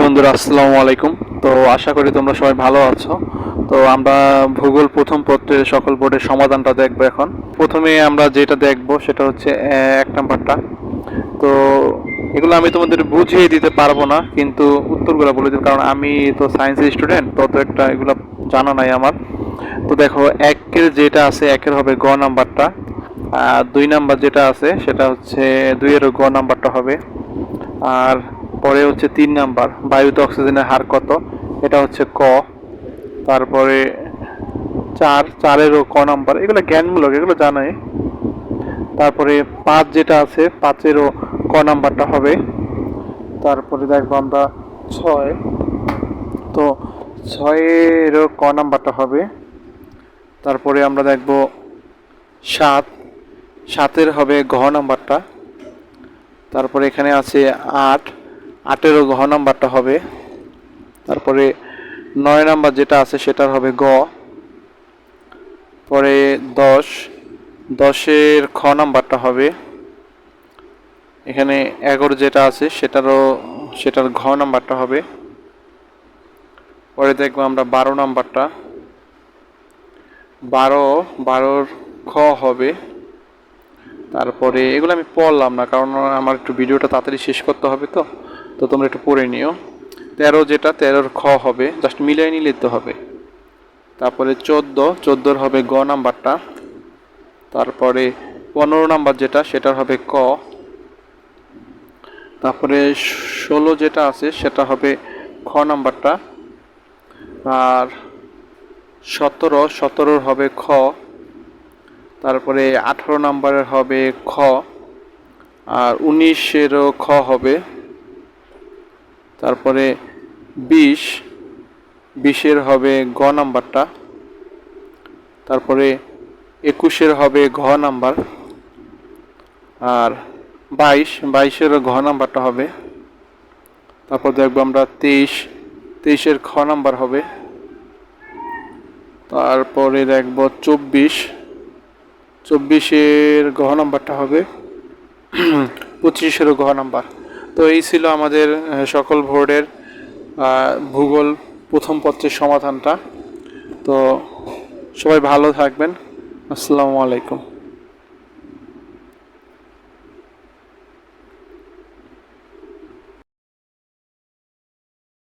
বন্ধুরা, আসসালামু আলাইকুম। তো আশা করি তোমরা সবাই ভালো আছো। তো আমরা ভূগোল প্রথম পত্রের সকল বোর্ডের সমাধানটা দেখবো এখন। প্রথমে আমরা যেটা দেখবো সেটা হচ্ছে এক নাম্বারটা। তো এগুলো আমি তোমাদের বুঝিয়ে দিতে পারবো না, কিন্তু উত্তরগুলো বলে দেবো, কারণ আমি তো সায়েন্সের স্টুডেন্ট, তত একটা এগুলো জানা নাই আমার। তো দেখো, একের যেটা আছে একের হবে গ নাম্বারটা, আর 2 নাম্বার যেটা আছে সেটা হচ্ছে 2-এরও গ নাম্বারটা হবে। আর পরে হচ্ছে 3 নাম্বার, বায়ুতে অক্সিজেনের হার কত, এটা হচ্ছে ক। তারপরে চারেরও ক নাম্বার, এগুলো জ্ঞানমূলক, এগুলো জানাই। তারপরে 5 যেটা আছে 5-এরও ক নাম্বারটা হবে। তারপরে দেখবো আমরা 6, তো 6-এরও ক নাম্বারটা হবে। তারপরে আমরা দেখবো 7, 7-এর হবে ঘ নাম্বারটা। তারপরে এখানে আছে 8, 8-এরও ঘ নাম্বারটা হবে। তারপরে 9 নাম্বার যেটা আছে সেটার হবে গ। পরে 10, 10-এর খ নাম্বারটা হবে। এখানে 11 যেটা আছে সেটার ঘ নাম্বারটা হবে। পরে দেখবো আমরা 12 নাম্বারটা, 12-র খ হবে। তারপরে এগুলো আমি পড়লাম না, কারণ আমার একটু ভিডিওটা তাড়াতাড়ি শেষ করতে হবে, তো তো তোমরা একটু পড়ে নিও। 13 যেটা 13-র খ হবে, জাস্ট মিলিয়ে নিলে তো হবে। তারপরে 14-র হবে গ নাম্বারটা। তারপরে 15 নাম্বার যেটা সেটার হবে ক। তারপরে 16 যেটা আছে সেটা হবে খ নাম্বারটা। আর 17-র হবে খ। তারপরে 18 নাম্বারের হবে খ। আর 19-এরও খ হবে। তারপরে 20-এর হবে গ নাম্বারটা। তারপরে 21-এর হবে ঘ নাম্বার। আর 22-এরও ঘ নাম্বারটা হবে। তারপর দেখবো আমরা 23-এর খ নাম্বার হবে। তারপরে দেখবো 24-এর ঘ নাম্বারটা হবে। 25-এরও ঘ নাম্বার। তো এই ছিল আমাদের সকল বোর্ডের ভূগোল প্রথম পত্রের সমাধানটা। তো সবাই ভালো থাকবেন। আসসালামু আলাইকুম।